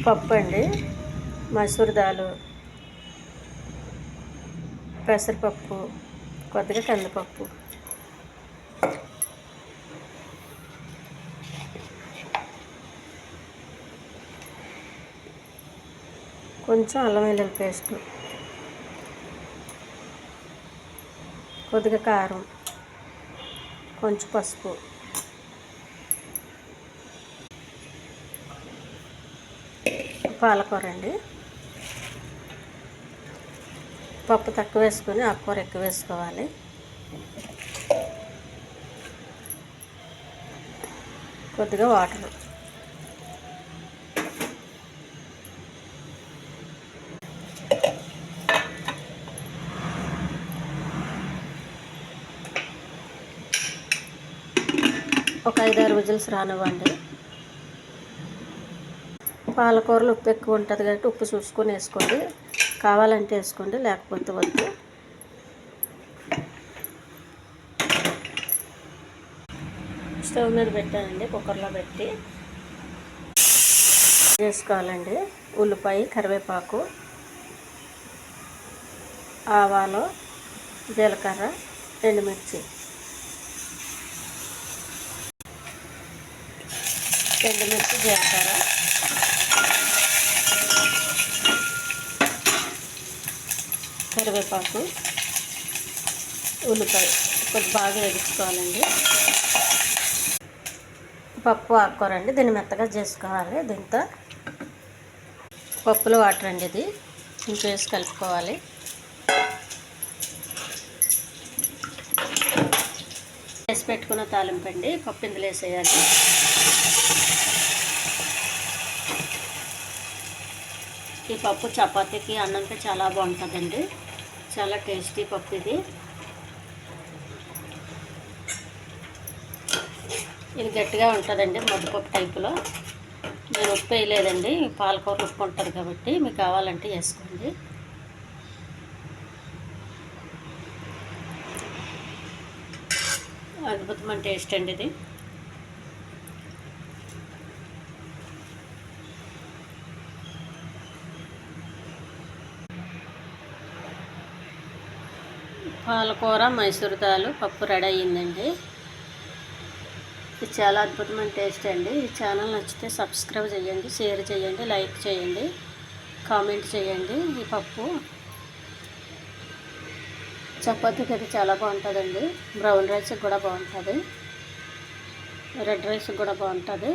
పప్పు అండి, మసూర్ దాలు, పెసరపప్పు, కొద్దిగా కందిపప్పు, కొంచెం అల్లం వెల్లుల్లి పేస్టు, కొద్దిగా కారం, కొంచెం పసుపు, పాలకూర అండి. పప్పు తక్కువ వేసుకొని ఆకుకూర ఎక్కువ వేసుకోవాలి. కొద్దిగా వాటర్, ఒక 5-6 విజిల్స్ రానివ్వండి. పాలకూరలో ఉప్పు ఎక్కువ ఉంటుంది కాబట్టి ఉప్పు చూసుకొని వేసుకోండి. కావాలంటే వేసుకోండి, లేకపోతే వద్దు. స్టవ్ మీద పెట్టానండి, కుక్కర్లో పెట్టి వేసుకోవాలండి. ఉల్లిపాయ, కరివేపాకు, ఆవాలు, జీలకర్ర, ఎండుమిర్చి, జీలకర్ర, కరివేపాకు, ఉల్లిపాయ కొంచెం బాగా వేగించుకోవాలండి. పప్పు, ఆకుకూర అండి, దీన్ని మెత్తగా చేసుకోవాలి. దీంతో పప్పులో వాటర్ అండి, ఇది కొంచెం వేసి కలుపుకోవాలి. వేసి పెట్టుకున్న తాలింపు అండి, పప్పు ఇందులో వేసేయాలి. ఈ పప్పు చపాతీకి, అన్నంకి చాలా బాగుంటుందండి. చాలా టేస్టీ పప్పు ఇది. ఇది గట్టిగా ఉంటుందండి, ముద్దపప్పు టైపులో. నేను ఉప్పు వేయలేదండి, పాలకూర ఉప్పు ఉంటుంది కాబట్టి మీకు కావాలంటే వేసుకోండి. అద్భుతమైన టేస్ట్ అండి ఇది. పాలకూర, మైసూర్ దాలు పప్పు రెడీ అయ్యిందండి. ఇది చాలా అద్భుతమైన టేస్ట్ అండి. ఈ ఛానల్ నచ్చితే సబ్స్క్రైబ్ చేయండి, షేర్ చేయండి, లైక్ చేయండి, కామెంట్ చేయండి. ఈ పప్పు చపాతీకి అయితే చాలా బాగుంటుందండి. బ్రౌన్ రైస్కి కూడా బాగుంటుంది, రెడ్ రైస్కి కూడా బాగుంటుంది.